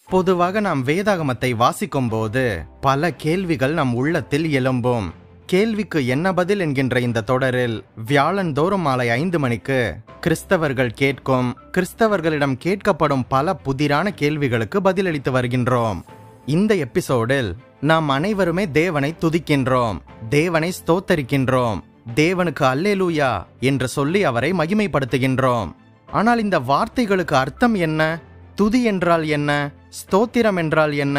பொதுவாக நாம் வேதாகமத்தை வாசிக்கும் போது பல கேள்விகள் நம் உள்ளத்தில் எழும்பும். கேள்விக்கு என்ன பதில் என்கின்ற இந்த தொடரில் வியாழந்தோறும் மாலை 5 மணிக்கு கிறிஸ்தவர்களிடம் கேட்கப்படும் பல புதிரான கேள்விகளுக்கு பதிலளித்து வருகின்றோம். இந்த எபிசோடில் நாம் அனைவருமே தேவனை துதிக்கின்றோம், தேவனை ஸ்தோத்தரிக்கின்றோம், தேவனுக்கு அல்லேலூயா என்று சொல்லி அவரை மகிமைப்படுத்துகின்றோம். ஆனால் இந்த வார்த்தைகளுக்கு அர்த்தம் என்ன? துதி என்றால் என்ன? ஸ்தோத்திரம் என்றால் என்ன?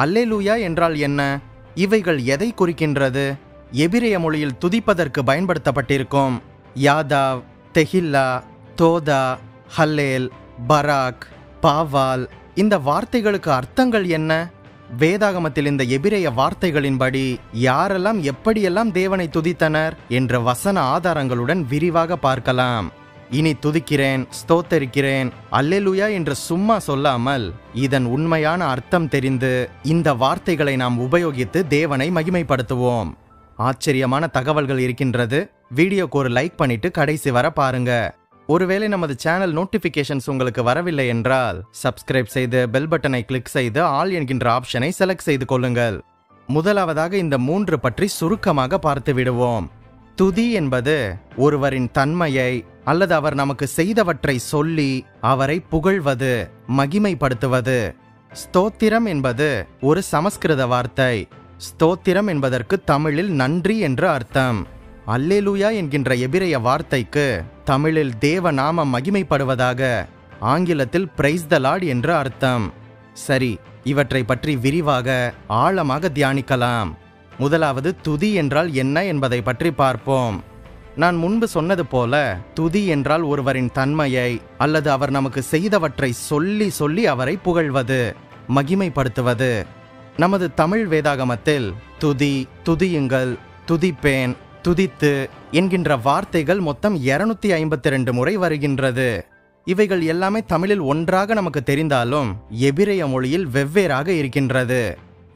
அல்லேலூயா என்றால் என்ன? இவைகள் எதை குறிக்கின்றது? எபிரேய மொழியில் துதிப்பதற்கு பயன்படுத்தப்பட்டிருக்கும் யாதாவ், தெஹில்லா, தோதா, ஹல்லேல், பராக், பாவால் இந்த வார்த்தைகளுக்கு அர்த்தங்கள் என்ன? வேதாகமத்தில் இந்த எபிரேய வார்த்தைகளின்படி யாரெல்லாம் எப்படியெல்லாம் தேவனை துதித்தனர் என்ற வசன ஆதாரங்களுடன் விரிவாக பார்க்கலாம். இனி துதிக்கிறேன், ஸ்தோத்தரிக்கிறேன், அல்லேலூயா என்று சும்மா சொல்லாமல் இதன் உண்மையான அர்த்தம் தெரிந்து இந்த வார்த்தைகளை நாம் உபயோகித்து தேவனை மகிமைப்படுத்துவோம். ஆச்சரியமான தகவல்கள் இருக்கின்றது. வீடியோக்கு ஒரு லைக் பண்ணிட்டு கடைசி வர பாருங்க. ஒருவேளை நமது சேனல் நோட்டிபிகேஷன்ஸ் உங்களுக்கு வரவில்லை என்றால் சப்ஸ்கிரைப் செய்து பெல் பட்டனை கிளிக் செய்து ஆல் என்கின்ற ஆப்ஷனை செலக்ட் செய்து கொள்ளுங்கள். முதலாவதாக இந்த 3 பற்றி சுருக்கமாக பார்த்து விடுவோம். துதி என்பது ஒருவரின் தன்மையை அல்லது அவர் நமக்கு செய்தவற்றை சொல்லி அவரை புகழ்வது, மகிமைப்படுத்துவது. ஸ்தோத்திரம் என்பது ஒரு சமஸ்கிருத வார்த்தை. ஸ்தோத்திரம் என்பதற்கு தமிழில் நன்றி என்று அர்த்தம். அல்லேலூயா என்கின்ற எபிரேய வார்த்தைக்கு தமிழில் தேவநாமம் மகிமைப்படுவதாக, ஆங்கிலத்தில் பிரைஸ் த லார்ட் என்று அர்த்தம். சரி, இவற்றை பற்றி விரிவாக ஆழமாக தியானிக்கலாம். முதலாவது துதி என்றால் என்ன என்பதை பற்றி பார்ப்போம். நான் முன்பு சொன்னது போல துதி என்றால் ஒருவரின் தன்மையை அல்லது அவர் நமக்கு செய்தவற்றை சொல்லி சொல்லி அவரை புகழ்வது, மகிமைப்படுத்துவது. நமது தமிழ் வேதாகமத்தில் துதி, துதியுங்கள், துதிப்பேன், துதித்து என்கின்ற வார்த்தைகள் மொத்தம் 252 முறை வருகின்றது. இவைகள் எல்லாமே தமிழில் ஒன்றாக நமக்கு தெரிந்தாலும் எபிரேய மொழியில் வெவ்வேறாக இருக்கின்றது.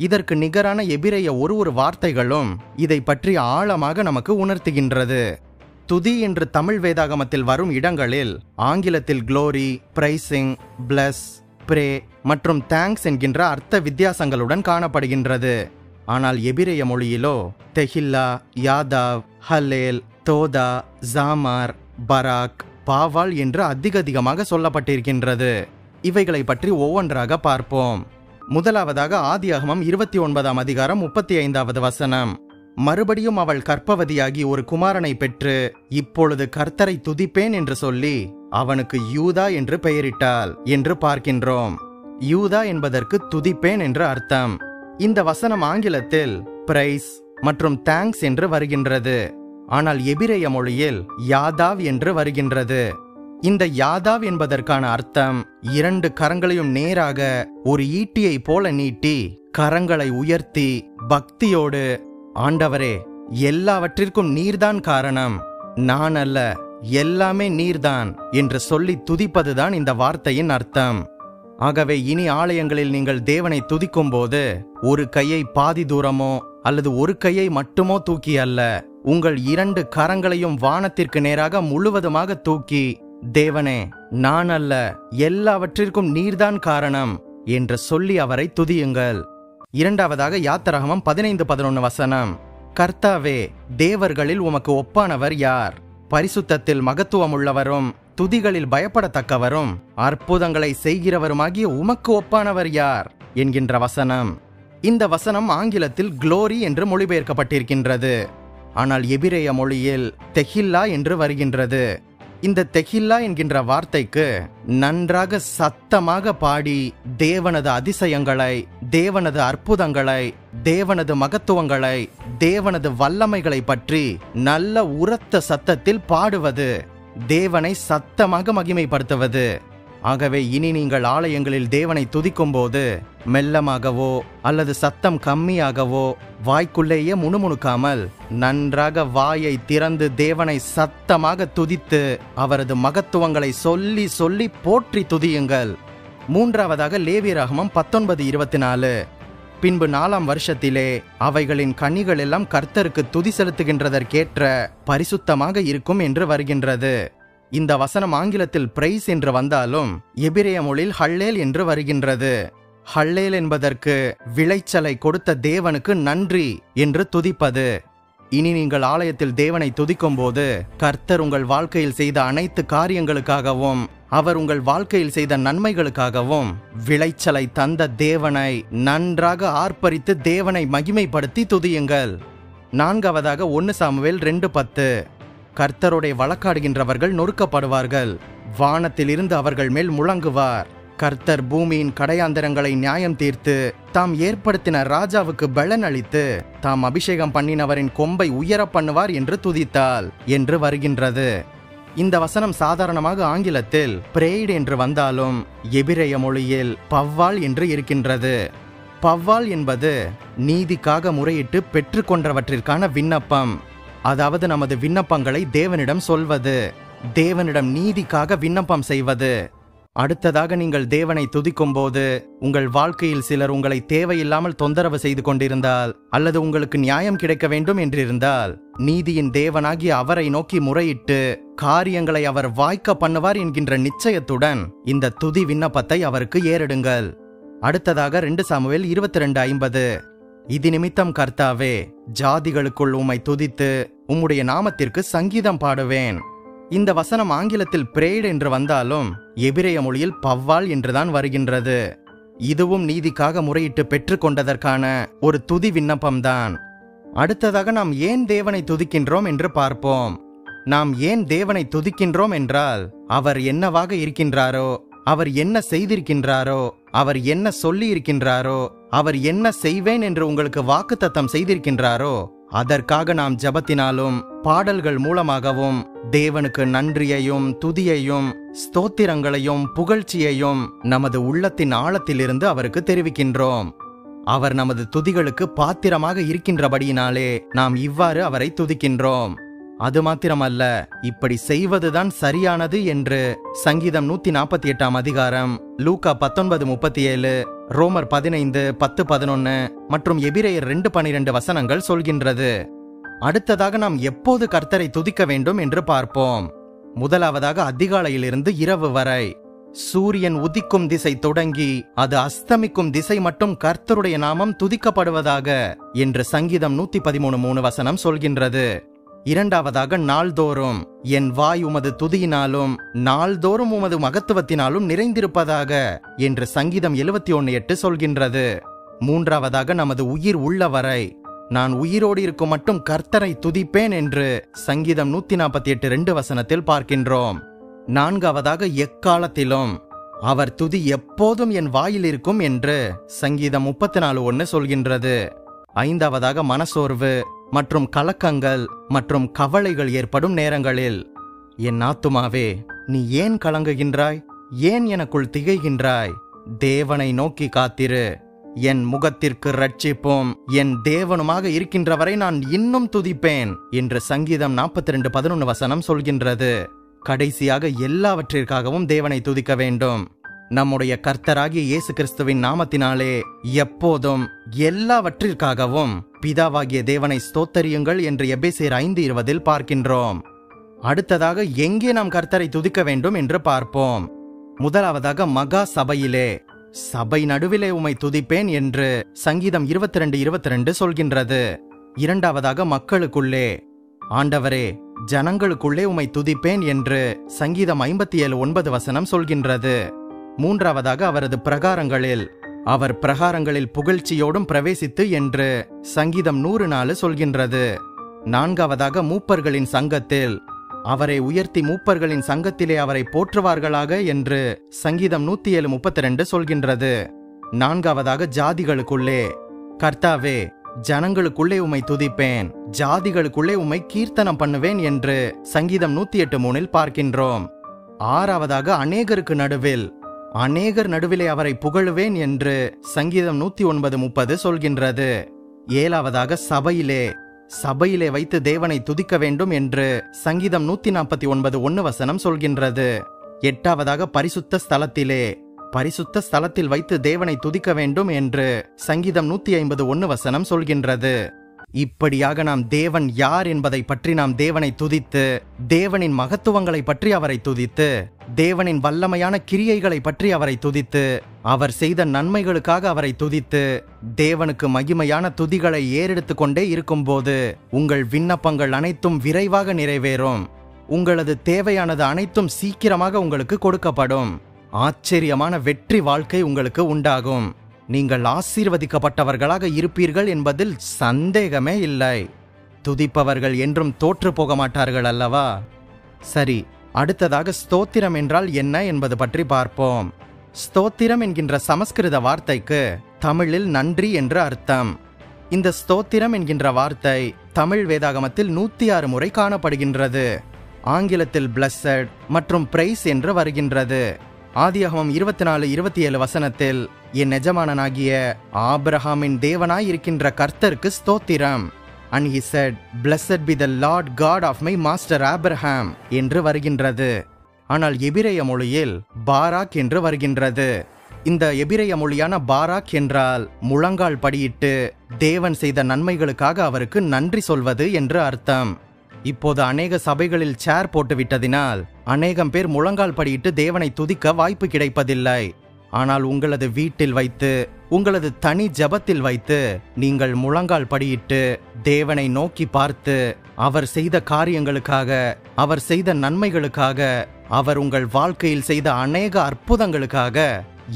இதற்கு நிகரான எபிரேய ஒரு வார்த்தைகளும் இதை பற்றி ஆழமாக நமக்கு உணர்த்துகின்றது. துதி என்று தமிழ் வேதாகமத்தில் வரும் இடங்களில் ஆங்கிலத்தில் க்ளோரி, பிரைசிங், பிளஸ், பிரே மற்றும் தேங்க்ஸ் என்கின்ற அர்த்த வித்தியாசங்களுடன் காணப்படுகின்றது. ஆனால் எபிரேய மொழியிலோ தெஹில்லா, யாதாவ், ஹல்லேல், தோதா, ஜாமார், பராக், பாவால் என்று அதிகமாக சொல்லப்பட்டிருக்கின்றது. இவைகளை பற்றி ஒவ்வொன்றாக பார்ப்போம். முதலாவதாக ஆதியாகமம் 29ஆம் அதிகாரம் 35வது வசனம். மறுபடியும் அவள் கர்ப்பவதியாகி ஒரு குமாரனை பெற்று இப்பொழுது கர்த்தரை துதிப்பேன் என்று சொல்லி அவனுக்கு யூதா என்று பெயரிட்டாள் என்று பார்க்கின்றோம். யூதா என்பதற்கு துதிப்பேன் என்று அர்த்தம். இந்த வசனம் ஆங்கிலத்தில் பிரைஸ் மற்றும் தேங்க்ஸ் என்று வருகின்றது. ஆனால் எபிரேய மொழியில் யாதாவ் என்று வருகின்றது. இந்த யாதாவ் என்பதற்கான அர்த்தம் 2 கரங்களையும் நேராக ஒரு ஈட்டியை போல நீட்டி கரங்களை உயர்த்தி பக்தியோடு, ஆண்டவரே எல்லாவற்றிற்கும் நீர்தான் காரணம், நான் அல்ல, எல்லாமே நீர்தான் என்று சொல்லி துதிப்பதுதான் இந்த வார்த்தையின் அர்த்தம். ஆகவே இனி ஆலயங்களில் நீங்கள் தேவனை துதிக்கும் போது ஒரு கையை பாதி தூரமோ அல்லது ஒரு கையை மட்டுமோ தூக்கி அல்ல, உங்கள் 2 கரங்களையும் வானத்திற்கு நேராக முழுவதுமாக தூக்கி, தேவனே நான் அல்ல, எல்லாவற்றிற்கும் நீர்தான் காரணம் என்று சொல்லி அவரை துதியுங்கள். இரண்டாவதாக யாத்திராகமம் 15:11 வசனம். கர்த்தாவே, தேவர்களில் உமக்கு ஒப்பானவர் யார்? பரிசுத்தத்தில் மகத்துவமுள்ளவரும் துதிகளில் பயப்படத்தக்கவரும் அற்புதங்களை செய்கிறவருமாகிய உமக்கு ஒப்பானவர் யார் என்கின்ற வசனம். இந்த வசனம் ஆங்கிலத்தில் க்ளோரி என்று மொழிபெயர்க்கப்பட்டிருக்கின்றது. ஆனால் எபிரேய மொழியில் தெஹில்லா என்று வருகின்றது. இந்த தெஹில்லா என்கின்ற வார்த்தைக்கு நன்றாக சத்தமாக பாடி தேவனது அதிசயங்களை, தேவனது அற்புதங்களை, தேவனது மகத்துவங்களை, தேவனது வல்லமைகளை பற்றி நல்ல உரத்த சத்தத்தில் பாடுவது, தேவனை சத்தமாக மகிமைப்படுத்துவது. ஆகவே இனி நீங்கள் ஆலயங்களில் தேவனை துதிக்கும் போது மெல்லமாகவோ அல்லது சத்தம் கம்மியாகவோ வாய்க்குள்ளேயே முணுமுணுக்காமல் நன்றாக வாயை திறந்து தேவனை சத்தமாக துதித்து அவரது மகத்துவங்களை சொல்லி சொல்லி போற்றி துதியுங்கள். மூன்றாவதாக லேவியராகமம் 19:24. பின்பு 4ஆம் வருஷத்திலே அவைகளின் கனிகள் எல்லாம் கர்த்தருக்கு துதி செலுத்துகின்றதற்கேற்ற பரிசுத்தமாக இருக்கும் என்று வருகின்றது. இந்த வசனம் ஆங்கிலத்தில் பிரைஸ் என்று வந்தாலும் எபிரேய மொழியில் ஹல்லேல் என்று வருகின்றது. ஹல்லேல் என்பதற்கு விளைச்சலை கொடுத்த தேவனுக்கு நன்றி என்று துதிப்பது. இனி நீங்கள் ஆலயத்தில் தேவனை துதிக்கும் போது கர்த்தர் உங்கள் வாழ்க்கையில் செய்த அனைத்து காரியங்களுக்காகவும் அவர் உங்கள் வாழ்க்கையில் செய்த நன்மைகளுக்காகவும் விளைச்சலை தந்த தேவனை நன்றாக ஆர்ப்பரித்து தேவனை மகிமைப்படுத்தி துதியுங்கள். நான்காவதாக 1 சாமுவேல் 2:10. கர்த்தருடைய வழக்காடுகின்றவர்கள் நொறுக்கப்படுவார்கள், வானத்தில் இருந்து அவர்கள் மேல் முழங்குவார். கர்த்தர் பூமியின் கடையாந்தரங்களை நியாயம் தீர்த்து தாம் ஏற்படுத்தின ராஜாவுக்கு பலன் அளித்து தாம் அபிஷேகம் பண்ணினவரின் கொம்பை உயர பண்ணுவார் என்று துதித்தாள் என்று வருகின்றது. இந்த வசனம் சாதாரணமாக ஆங்கிலத்தில் பிரேய்ட் என்று வந்தாலும் எபிரேய மொழியில் பவ்வால் என்று இருக்கின்றது. பவ்வால் என்பது நீதிக்காக முறையிட்டு பெற்றுக்கொண்டவற்றிற்கான விண்ணப்பம். அதாவது நமது விண்ணப்பங்களை தேவனிடம் சொல்வது, தேவனிடம் நீதிக்காக விண்ணப்பம் செய்வது. அடுத்ததாக நீங்கள் தேவனை துதிக்கும் போது உங்கள் வாழ்க்கையில் சிலர் உங்களை தேவையில்லாமல் தொந்தரவு செய்து கொண்டிருந்தால் அல்லது உங்களுக்கு நியாயம் கிடைக்க வேண்டும் என்றிருந்தால் நீதியின் தேவனாகி அவரை நோக்கி முறையிட்டு காரியங்களை அவர் வாய்க்க பண்ணுவார் என்கின்ற நிச்சயத்துடன் இந்த துதி விண்ணப்பத்தை அவருக்கு ஏறிடுங்கள். அடுத்ததாக 2 சாமுவேல் 22:50. இது நிமித்தம் கர்த்தாவே, ஜாதிகளுக்குள் உம்மை துதித்து உம்முடைய நாமத்திற்கு சங்கீதம் பாடுவேன். இந்த வசனம் ஆங்கிலத்தில் பிரேய்ட் என்று வந்தாலும் எபிரேய மொழியில் பவ்வால் என்றுதான் வருகின்றது. இதுவும் நீதிக்காக முறையிட்டு பெற்றுக்கொண்டதற்கான ஒரு துதி விண்ணப்பம்தான். அடுத்ததாக நாம் ஏன் தேவனை துதிக்கின்றோம் என்று பார்ப்போம். நாம் ஏன் தேவனை துதிக்கின்றோம் என்றால் அவர் என்னவாக இருக்கின்றாரோ, அவர் என்ன செய்திருக்கின்றாரோ, அவர் என்ன சொல்லி இருக்கின்றாரோ, அவர் என்ன செய்வேன் என்று உங்களுக்கு வாக்குத்தத்தம் செய்திருக்கின்றாரோ அதற்காக நாம் ஜபத்தினாலும் பாடல்கள் மூலமாகவும் தேவனுக்கு நன்றியையும் துதியையும் ஸ்தோத்திரங்களையும் புகழ்ச்சியையும் நமது உள்ளத்தின் ஆழத்திலிருந்து அவருக்கு தெரிவிக்கின்றோம். அவர் நமது துதிகளுக்கு பாத்திரமாக இருக்கின்றபடியினாலே நாம் இவ்வாறு அவரை துதிக்கின்றோம். அது மாத்திரமல்ல, இப்படி செய்வதுதான் சரியானது என்று சங்கீதம் 148 அதிகாரம், லூக்கா 19:37, ரோமர் 15:10-11 மற்றும் எபிரேயர் 2:12 வசனங்கள் சொல்கின்றது. அடுத்ததாக நாம் எப்போது கர்த்தரை துதிக்க வேண்டும் என்று பார்ப்போம். முதலாவதாக அதிகாலையிலிருந்து இரவு வரை, சூரியன் உதிக்கும் திசை தொடங்கி அது அஸ்தமிக்கும் திசை மட்டும் கர்த்தருடைய நாமம் துதிக்கப்படுவதாக என்று சங்கீதம் 113:3 வசனம் சொல்கின்றது. இரண்டாவதாக நாள்தோறும் என் வாய் உமது துதியினாலும் நாள்தோறும் உமது மகத்துவத்தினாலும் நிறைந்திருப்பதாக என்று சங்கீதம் 71:8 சொல்கின்றது. மூன்றாவதாக நமது உயிர் உள்ளவரை நான் உயிரோடு இருக்கும் மட்டும் கர்த்தரை துதிப்பேன் என்று சங்கீதம் 148:2 வசனத்தில் பார்க்கின்றோம். நான்காவதாக எக்காலத்திலும் அவர் துதி எப்போதும் என் வாயில் இருக்கும் என்று சங்கீதம் 34:1 சொல்கின்றது. ஐந்தாவதாக மனசோர்வு மற்றும் கலக்கங்கள் மற்றும் கவலைகள் ஏற்படும் நேரங்களில், என் ஆத்துமாவே நீ ஏன் கலங்குகின்றாய், ஏன் எனக்குள் திகைக்கின்றாய், தேவனை நோக்கி காத்திரு, என் முகத்திற்கு ரட்சிப்பும் என் தேவனுமாக இருக்கின்றவரை நான் இன்னும் துதிப்பேன் என்று சங்கீதம் 42:11 வசனம் சொல்கின்றது. கடைசியாக எல்லாவற்றிற்காகவும் தேவனை துதிக்க வேண்டும். நம்முடைய கர்த்தராகிய இயேசு கிறிஸ்துவின் நாமத்தினாலே எப்போதும் எல்லாவற்றிற்காகவும் பிதாவாகிய தேவனை ஸ்தோத்தரியுங்கள் என்று எபேசியர் 5:20 பார்க்கின்றோம். அடுத்ததாக எங்கே நாம் கர்த்தரை துதிக்க வேண்டும் என்று பார்ப்போம். முதலாவதாக மகா சபையிலே, சபை நடுவிலே உம்மை துதிப்பேன் என்று சங்கீதம் 22:22 சொல்கின்றது. இரண்டாவதாக மக்களுக்குள்ளே, ஆண்டவரே ஜனங்களுக்குள்ளே உம்மை துதிப்பேன் என்று சங்கீதம் 57:9 வசனம் சொல்கின்றது. மூன்றாவதாக அவரது பிரகாரங்களில், அவர் பிரகாரங்களில் புகழ்ச்சியோடும் பிரவேசித்து என்று சங்கீதம் 104 சொல்கின்றது. நான்காவதாக மூப்பர்களின் சங்கத்தில், அவரை உயர்த்தி மூப்பர்களின் சங்கத்திலே அவரை போற்றுவார்களாக என்று சங்கீதம் 107:32 சொல்கின்றது. நான்காவதாக ஜாதிகளுக்குள்ளே, கர்த்தாவே ஜனங்களுக்குள்ளே உம்மை துதிப்பேன், ஜாதிகளுக்குள்ளே உம்மை கீர்த்தனம் பண்ணுவேன் என்று சங்கீதம் 108:3 பார்க்கின்றோம். ஆறாவதாக அநேகருக்கு நடுவில், அநேகர் நடுவிலே அவரை புகழுவேன் என்று சங்கீதம் 109:30 சொல்கின்றது. ஏழாவதாக சபையிலே, சபையிலே வைத்து தேவனை துதிக்க வேண்டும் என்று சங்கீதம் 149:1 வசனம் சொல்கின்றது. எட்டாவதாக பரிசுத்த ஸ்தலத்திலே, பரிசுத்த ஸ்தலத்தில் வைத்து தேவனை துதிக்க வேண்டும் என்று சங்கீதம் 150:1 வசனம் சொல்கின்றது. இப்படியாக நாம் தேவன் யார் என்பதை பற்றி நாம் தேவனை துதித்து, தேவனின் மகத்துவங்களை பற்றி அவரை துதித்து, தேவனின் வல்லமையான கிரியைகளை பற்றி அவரை துதித்து, அவர் செய்த நன்மைகளுக்காக அவரை துதித்து, தேவனுக்கு மகிமையான துதிகளை ஏறெடுத்து கொண்டே இருக்கும்போது உங்கள் விண்ணப்பங்கள் அனைத்தும் விரைவாக நிறைவேறும். உங்களது தேவையானது அனைத்தும் சீக்கிரமாக உங்களுக்கு கொடுக்கப்படும். ஆச்சரியமான வெற்றி வாழ்க்கை உங்களுக்கு உண்டாகும். நீங்கள் ஆசீர்வதிக்கப்பட்டவர்களாக இருப்பீர்கள் என்பதில் சந்தேகமே இல்லை. துதிப்பவர்கள் என்றும் தோற்று போக மாட்டார்கள் அல்லவா? சரி, அடுத்ததாக ஸ்தோத்திரம் என்றால் என்ன என்பது பற்றி பார்ப்போம். ஸ்தோத்திரம் என்கின்ற சமஸ்கிருத வார்த்தைக்கு தமிழில் நன்றி என்று அர்த்தம். இந்த ஸ்தோத்திரம் என்கின்ற வார்த்தை தமிழ் வேதாகமத்தில் 106 முறை காணப்படுகின்றது. ஆங்கிலத்தில் பிளஸட் மற்றும் பிரைஸ் என்று வருகின்றது. ஆதியாகமம் 24:27 வசனத்தில், என் எஜமானனாகிய ஆபிரகாமின் தேவனாயிருக்கின்ற கர்த்தருக்கு ஸ்தோத்திரம். And he said, Blessed be the Lord God of my master Abraham என்று வருகின்றது. ஆனால் எபிரேய மொழியில் பாராக் என்று வருகின்றது. இந்த எபிரேய மொழியான பாராக் என்றால் முழங்கால் படியிட்டு தேவன் செய்த நன்மைகளுக்காக அவருக்கு நன்றி சொல்வது என்று அர்த்தம். இப்போது அநேக சபைகளில் சேர் போட்டு விட்டதினால் அநேகம் பேர் முழங்கால் படியிட்டு தேவனை துதிக்க வாய்ப்பு கிடைப்பதில்லை. ஆனால் உங்களது வீட்டில் வைத்து, உங்களது தனி ஜெபத்தில் வைத்து நீங்கள் முழங்கால் படியிட்டு தேவனை நோக்கி பார்த்து, அவர் செய்த காரியங்களுக்காக, அவர் செய்த நன்மைகளுக்காக, அவர் உங்கள் வாழ்க்கையில் செய்த அநேக அற்புதங்களுக்காக,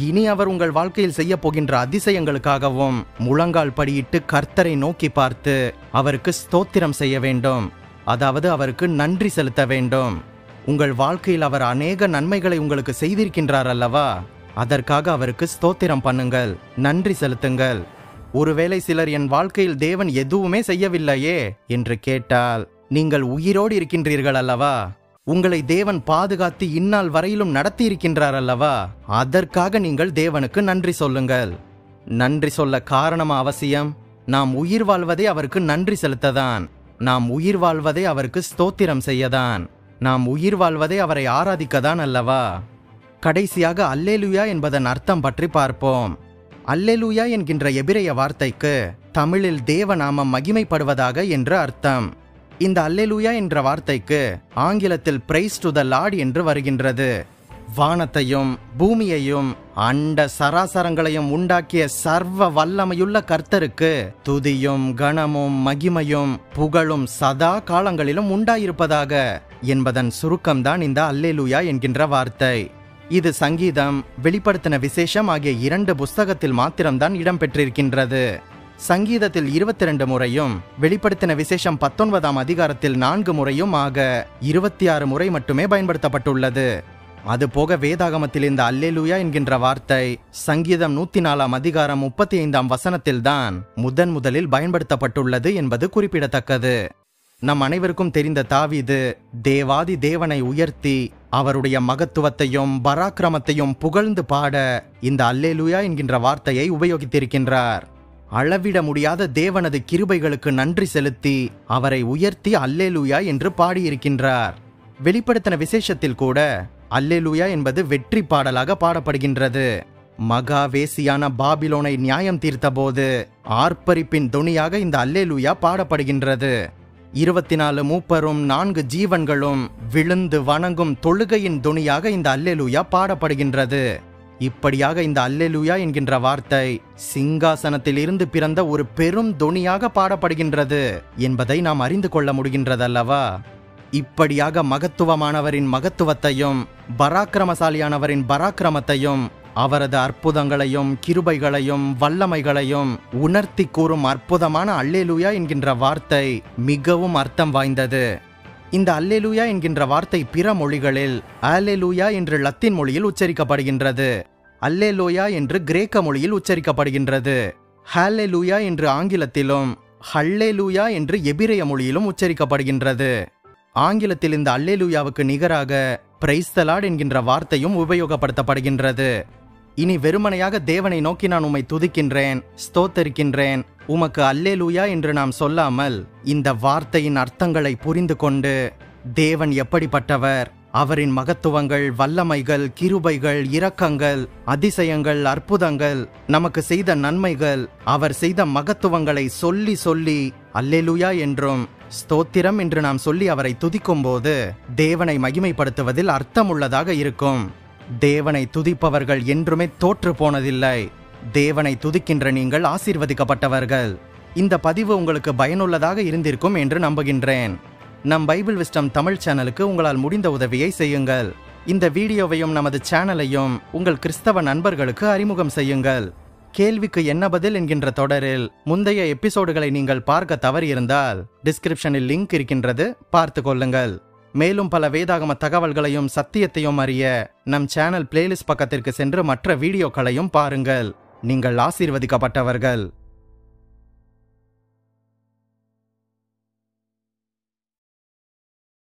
இனி அவர் உங்கள் வாழ்க்கையில் செய்ய போகின்ற அதிசயங்களுக்காகவும் முழங்கால் படியிட்டு கர்த்தரை நோக்கி பார்த்து அவருக்கு ஸ்தோத்திரம் செய்ய வேண்டும். அதாவது அவருக்கு நன்றி செலுத்த வேண்டும். உங்கள் வாழ்க்கையில் அவர் அநேக நன்மைகளை உங்களுக்கு செய்திருக்கின்றார் அல்லவா? அதற்காக அவருக்கு ஸ்தோத்திரம் பண்ணுங்கள், நன்றி செலுத்துங்கள். ஒருவேளை சிலர் என் வாழ்க்கையில் தேவன் எதுவுமே செய்யவில்லையே என்று கேட்டால், நீங்கள் உயிரோடு இருக்கின்றீர்கள் அல்லவா? உங்களை தேவன் பாதுகாத்து இந்நாள் வரையிலும் நடத்தி இருக்கின்றார் அல்லவா? அதற்காக நீங்கள் தேவனுக்கு நன்றி சொல்லுங்கள். நன்றி சொல்ல காரணம் அவசியம். நாம் உயிர் வாழ்வதே அவருக்கு நன்றி செலுத்ததான். நாம் உயிர் வாழ்வதே அவருக்கு ஸ்தோத்திரம் செய்யதான். நாம் உயிர் வாழ்வதே அவரை ஆராதிக்கதான் அல்லவா? கடைசியாக அல்லேலூயா என்பதன் அர்த்தம் பற்றி பார்ப்போம். அல்லேலூயா என்கின்ற எபிரேய வார்த்தைக்கு தமிழில் தேவநாமம் மகிமைப்படுவதாக என்று அர்த்தம். இந்த அல்லேலூயா என்ற வார்த்தைக்கு ஆங்கிலத்தில் பிரைஸ் டு த லார்ட் என்று வருகின்றது. வானத்தையும் பூமியையும் அண்ட சராசரங்களையும் உண்டாக்கிய சர்வ வல்லமையுள்ள கர்த்தருக்கு துதியும் கனமும் மகிமையும் புகழும் சதா காலங்களிலும் உண்டாயிருப்பதாக என்பதன் சுருக்கம்தான் இந்த அல்லேலூயா என்கின்ற வார்த்தை. இது சங்கீதம், வெளிப்படுத்தின விசேஷம் ஆகிய 2 புஸ்தகத்தில் மாத்திரம்தான் இடம்பெற்றிருக்கின்றது. சங்கீதத்தில் 22 முறையும், வெளிப்படுத்தின விசேஷம் 19ஆம் அதிகாரத்தில் 4 முறையும் ஆக 26 முறை மட்டுமே பயன்படுத்தப்பட்டுள்ளது. அதுபோக வேதாகமத்தில் இந்த அல்லேலூயா என்கின்ற வார்த்தை சங்கீதம் 104ஆம் அதிகாரம் 35ஆம் வசனத்தில்தான் முதலில் பயன்படுத்தப்பட்டுள்ளது என்பது குறிப்பிடத்தக்கது. நம் அனைவருக்கும் தெரிந்த தாவீது தேவாதி தேவனை உயர்த்தி அவருடைய மகத்துவத்தையும் பராக்கிரமத்தையும் புகழ்ந்து பாட இந்த அல்லேலூயா என்கின்ற வார்த்தையை உபயோகித்திருக்கின்றார். அளவிட முடியாத தேவனது கிருபைகளுக்கு நன்றி செலுத்தி அவரை உயர்த்தி அல்லேலூயா என்று பாடியிருக்கின்றார். வெளிப்படுத்தின விசேஷத்தில் கூட அல்லேலூயா என்பது வெற்றி பாடலாக பாடப்படுகின்றது. மகா வேசியான பாபிலோனை நியாயம் தீர்த்தபோது ஆர்ப்பரிப்பின் தொனியாக இந்த அல்லேலூயா பாடப்படுகின்றது. 24 மூப்பரும் 4 ஜீவன்களும் விழுந்து வணங்கும் தொழுகையின் தொனியாக இந்த அல்லேலூயா பாடப்படுகின்றது. இப்படியாக இந்த அல்லேலூயா என்கின்ற வார்த்தை சிங்காசனத்தில் இருந்து பிறந்த ஒரு பெரும் தொனியாக பாடப்படுகின்றது என்பதை நாம் அறிந்து கொள்ள முடிகின்றதல்லவா? இப்படியாக மகத்துவமானவரின் மகத்துவத்தையும் பராக்கிரமசாலியானவரின் பராக்கிரமத்தையும் அவரது அற்புதங்களையும் கிருபைகளையும் வல்லமைகளையும் உணர்த்தி கூறும் அற்புதமான அல்லேலூயா என்கின்ற வார்த்தை மிகவும் அர்த்தம் வாய்ந்தது. இந்த அல்லேலூயா என்கின்ற வார்த்தை பிற மொழிகளில் அல்லேலூயா என்று லத்தீன் மொழியில் உச்சரிக்கப்படுகின்றது. அல்லேலூயா என்று கிரேக்க மொழியில் உச்சரிக்கப்படுகின்றது. ஹல்லேலூயா என்று ஆங்கிலத்திலும் ஹல்லேலூயா என்று எபிரேய மொழியிலும் உச்சரிக்கப்படுகின்றது. ஆங்கிலத்தில் இந்த அல்லேலூயாவுக்கு நிகராக பிரைஸ் தி லார்ட் என்கின்ற வார்த்தையும் உபயோகப்படுத்தப்படுகின்றது. இனி வெறுமனையாக தேவனை நோக்கி நான் உம்மை துதிக்கின்றேன், ஸ்தோத்தரிக்கின்றேன், உமக்கு அல்லேலூயா என்று நாம் சொல்லாமல் இந்த வார்த்தையின் அர்த்தங்களை புரிந்து கொண்டு தேவன் எப்படிப்பட்டவர், அவரின் மகத்துவங்கள், வல்லமைகள், கிருபைகள், இரக்கங்கள், அதிசயங்கள், அற்புதங்கள், நமக்கு செய்த நன்மைகள், அவர் செய்த மகத்துவங்களை சொல்லி சொல்லி அல்லேலூயா என்றும் ஸ்தோத்திரம் என்று நாம் சொல்லி அவரை துதிக்கும் போது தேவனை மகிமைப்படுத்துவதில் அர்த்தமுள்ளதாக இருக்கும். தேவனை துதிப்பவர்கள் என்றுமே தோற்று போனதில்லை. தேவனை துதிக்கின்ற நீங்கள் ஆசீர்வதிக்கப்பட்டவர்கள். இந்த பதிவு உங்களுக்கு பயனுள்ளதாக இருந்திருக்கும் என்று நம்புகின்றேன். நம் பைபிள் விஸ்டம் தமிழ் சேனலுக்கு உங்களால் முடிந்த உதவியை செய்யுங்கள். இந்த வீடியோவையும் நமது சேனலையும் உங்கள் கிறிஸ்தவ நண்பர்களுக்கு அறிமுகம் செய்யுங்கள். கேள்விக்கு என்ன பதில் என்கின்ற தொடரில் முந்தைய எபிசோடுகளை நீங்கள் பார்க்க தவறியிருந்தால் டிஸ்கிரிப்ஷனில் லிங்க் இருக்கின்றது, பார்த்து கொள்ளுங்கள். மேலும் பல வேதாகம தகவல்களையும் சத்தியத்தையும் அறிய நம் சேனல் பிளேலிஸ்ட் பக்கத்திற்கு சென்று மற்ற வீடியோக்களையும் பாருங்கள். நீங்கள் ஆசீர்வதிக்கப்பட்டவர்கள்.